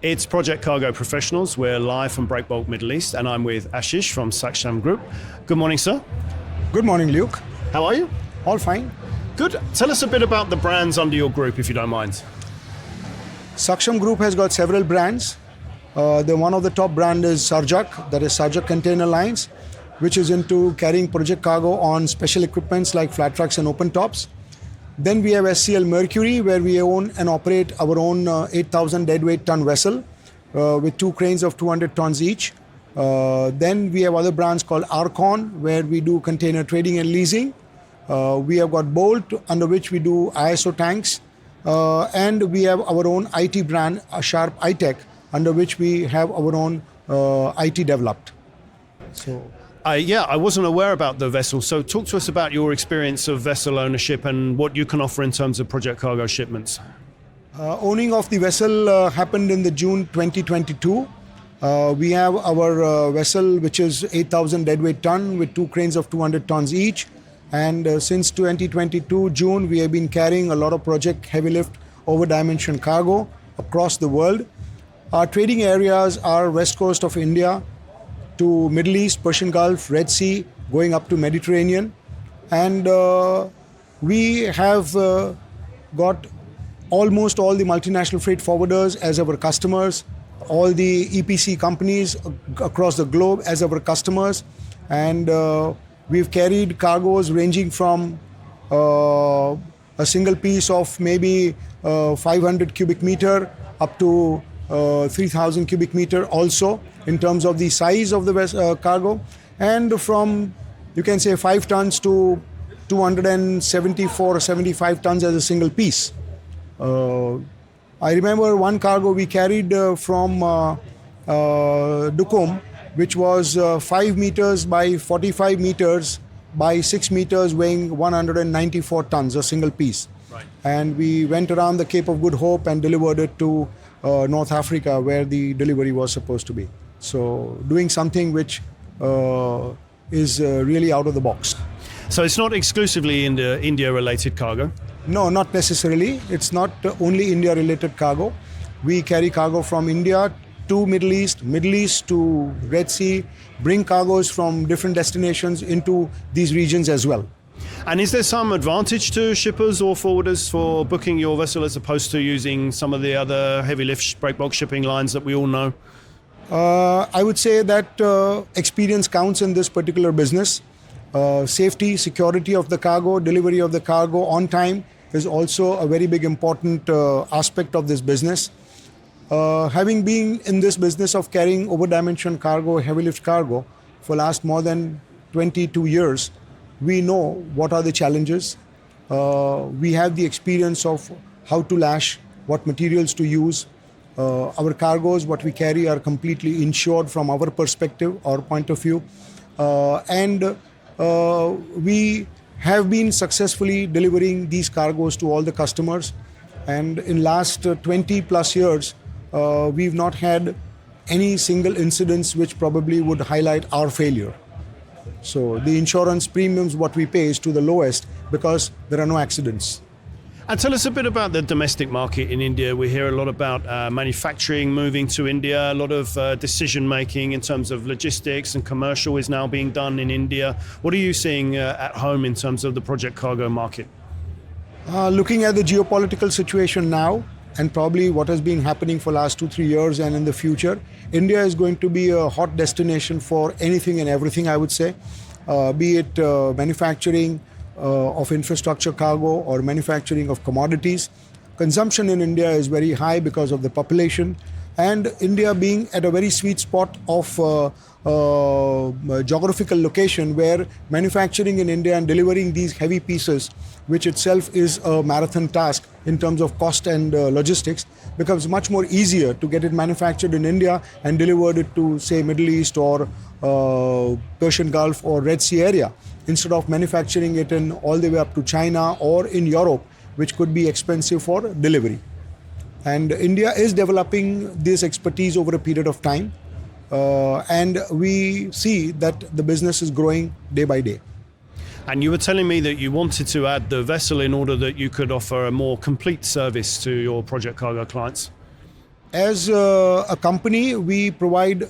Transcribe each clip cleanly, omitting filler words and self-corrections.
It's Project Cargo Professionals. We're live from Breakbulk Middle East, and I'm with Ashish from Saksham Group. Good morning, sir. Good morning, Luke. How are you? All fine. Good. Tell us a bit about the brands under your group, if you don't mind. Saksham Group has got several brands. One of the top brand is Sarjak, that is Sarjak Container Lines, which is into carrying project cargo on special equipments like flat trucks and open tops. Then we have SCL Mercury, where we own and operate our own 8,000 deadweight ton vessel with two cranes of 200 tons each. Then we have other brands called Archon, where we do container trading and leasing. We have got Bolt, under which we do ISO tanks. And we have our own IT brand, Sharp iTech, under which we have our own IT developed. I wasn't aware about the vessel, so talk to us about your experience of vessel ownership and what you can offer in terms of project cargo shipments. Owning of the vessel happened in the June 2022. We have our vessel, which is 8,000 deadweight ton with two cranes of 200 tons each. And since 2022 June, we have been carrying a lot of project heavy lift over dimension cargo across the world. Our trading areas are west coast of India to Middle East, Persian Gulf, Red Sea, going up to Mediterranean. And we have got almost all the multinational freight forwarders as our customers, all the EPC companies across the globe as our customers. And we've carried cargoes ranging from a single piece of maybe 500 cubic meter up to 3,000 cubic meter also in terms of the size of the cargo, and from, you can say, 5 tons to 274 or 75 tons as a single piece. I remember one cargo we carried from Dukum, which was 5 meters by 45 meters by 6 meters, weighing 194 tons, a single piece. Right. And we went around the Cape of Good Hope and delivered it to North Africa, where the delivery was supposed to be. So doing something which is really out of the box. So it's not exclusively in the India-related cargo? No, not necessarily. It's not only India-related cargo. We carry cargo from India to Middle East to Red Sea, bring cargoes from different destinations into these regions as well. And is there some advantage to shippers or forwarders for booking your vessel as opposed to using some of the other heavy lift breakbulk shipping lines that we all know? I would say that experience counts in this particular business. Safety, security of the cargo, delivery of the cargo on time is also a very big important aspect of this business. Having been in this business of carrying over-dimension cargo, heavy lift cargo for last more than 22 years, we know what are the challenges. We have the experience of how to lash, what materials to use. Our cargoes, what we carry, are completely insured from our perspective, our point of view. And we have been successfully delivering these cargoes to all the customers. And in last 20 plus years, we've not had any single incidents which probably would highlight our failure. So the insurance premiums what we pay is to the lowest because there are no accidents. And tell us a bit about the domestic market in India. We hear a lot about manufacturing moving to India, a lot of decision making in terms of logistics and commercial is now being done in India. What are you seeing at home in terms of the project cargo market? Looking at the geopolitical situation now, and probably what has been happening for last 2-3 years and in the future, India is going to be a hot destination for anything and everything, I would say, be it manufacturing of infrastructure cargo or manufacturing of commodities. Consumption in India is very high because of the population, and India being at a very sweet spot of geographical location where manufacturing in India and delivering these heavy pieces, which itself is a marathon task in terms of cost and logistics, becomes much more easier to get it manufactured in India and delivered it to, say, Middle East or Persian Gulf or Red Sea area, instead of manufacturing it in all the way up to China or in Europe, which could be expensive for delivery. And India is developing this expertise over a period of time. And we see that the business is growing day by day. And you were telling me that you wanted to add the vessel in order that you could offer a more complete service to your project cargo clients. As a company, we provide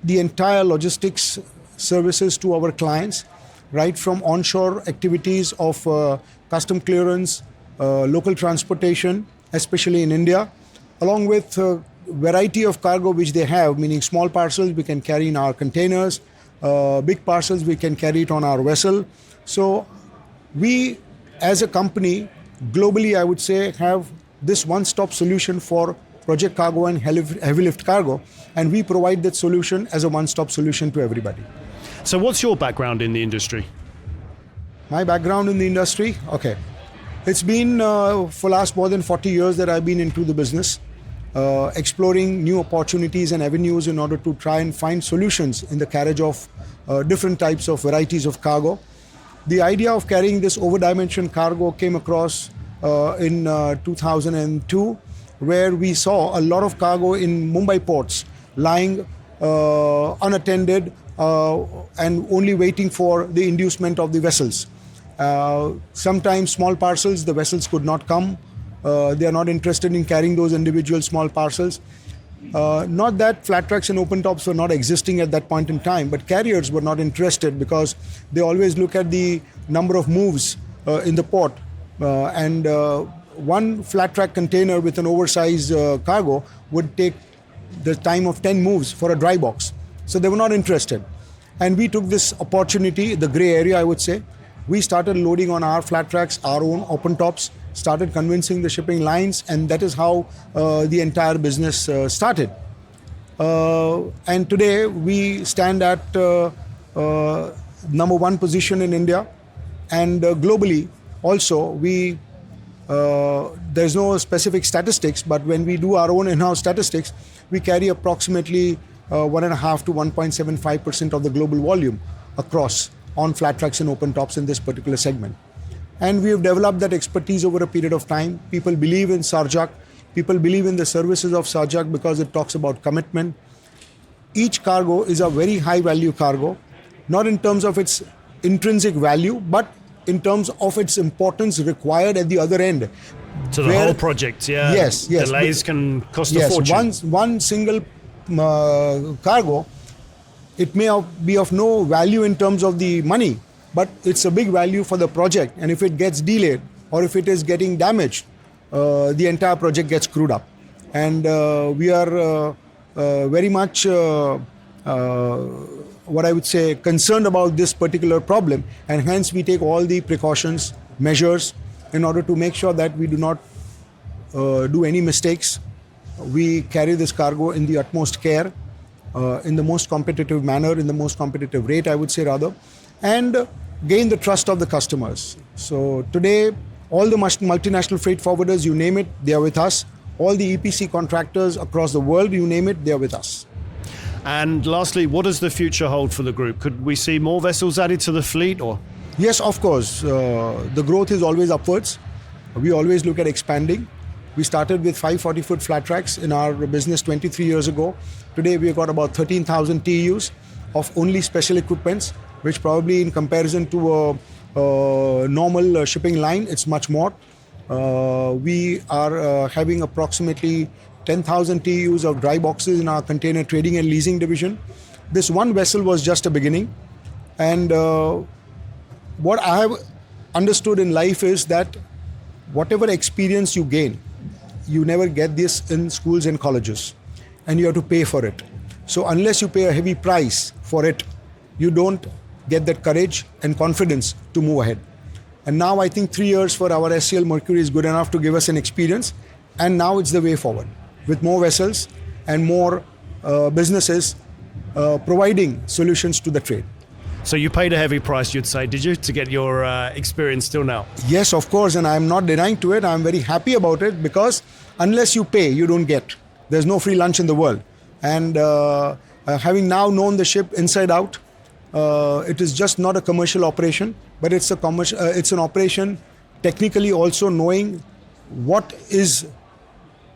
the entire logistics services to our clients, right from onshore activities of custom clearance, local transportation, especially in India, along with variety of cargo which they have, meaning small parcels we can carry in our containers, big parcels we can carry it on our vessel. So we, as a company, globally, I would say, have this one-stop solution for project cargo and heavy lift cargo, and we provide that solution as a one-stop solution to everybody. So what's your background in the industry? My background in the industry, okay. It's been for last more than 40 years that I've been into the business, exploring new opportunities and avenues in order to try and find solutions in the carriage of different types of varieties of cargo. The idea of carrying this over-dimensioned cargo came across in 2002, where we saw a lot of cargo in Mumbai ports lying unattended and only waiting for the inducement of the vessels. Sometimes small parcels, the vessels could not come. They are not interested in carrying those individual small parcels. Not that flat tracks and open tops were not existing at that point in time, but carriers were not interested because they always look at the number of moves in the port. And one flat track container with an oversized cargo would take the time of 10 moves for a dry box. So they were not interested. And we took this opportunity, the gray area I would say. We started loading on our flat tracks, our own open tops, started convincing the shipping lines, and that is how the entire business started. And today we stand at number one position in India, and globally also we there's no specific statistics, but when we do our own in-house statistics, we carry approximately 1.5 to 1.75% of the global volume across on flat tracks and open tops in this particular segment. And we have developed that expertise over a period of time. People believe in Sarjak. People believe in the services of Sarjak because it talks about commitment. Each cargo is a very high value cargo, not in terms of its intrinsic value, but in terms of its importance required at the other end. To the whole project, yeah. Yes, yes. Delays can cost a fortune. One single cargo, it may be of no value in terms of the money, but it's a big value for the project. And if it gets delayed or if it is getting damaged, the entire project gets screwed up. And we are very much what I would say concerned about this particular problem, and hence we take all the precautions, measures in order to make sure that we do not do any mistakes. We carry this cargo in the utmost care, in the most competitive manner, in the most competitive rate, I would say rather, and gain the trust of the customers. So today, all the multinational freight forwarders, you name it, they are with us. All the EPC contractors across the world, you name it, they are with us. And lastly, what does the future hold for the group? Could we see more vessels added to the fleet, or? Yes, of course. The growth is always upwards. We always look at expanding. We started with 540-foot flat tracks in our business 23 years ago. Today we've got about 13,000 TEUs of only special equipments, which probably in comparison to a normal shipping line, it's much more. We are having approximately 10,000 TEUs of dry boxes in our container trading and leasing division. This one vessel was just a beginning. And what I have understood in life is that whatever experience you gain, you never get this in schools and colleges, and you have to pay for it. So unless you pay a heavy price for it, you don't get that courage and confidence to move ahead. And now I think 3 years for our SCL Mercury is good enough to give us an experience, and now it's the way forward with more vessels and more businesses providing solutions to the trade. So you paid a heavy price, you'd say, did you, to get your experience till now? Yes, of course, and I'm not denying to it. I'm very happy about it because unless you pay, you don't get. There's no free lunch in the world. And having now known the ship inside out, it is just not a commercial operation, but it's an operation technically also knowing what is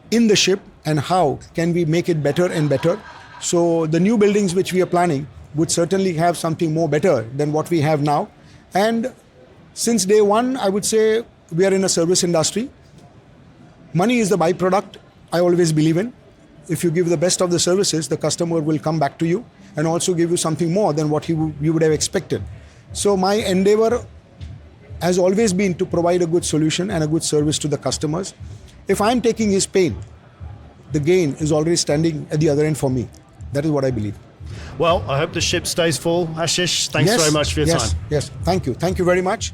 in the ship and how can we make it better and better. So the new buildings which we are planning would certainly have something more better than what we have now. And since day one, I would say we are in a service industry. Money is the byproduct, I always believe in. if you give the best of the services, the customer will come back to you and also give you something more than what you would have expected. So my endeavor has always been to provide a good solution and a good service to the customers. If I'm taking his pain, the gain is already standing at the other end for me. That is what I believe. Well, I hope the ship stays full. Ashish, thanks very much for your time. Yes, thank you. Thank you very much.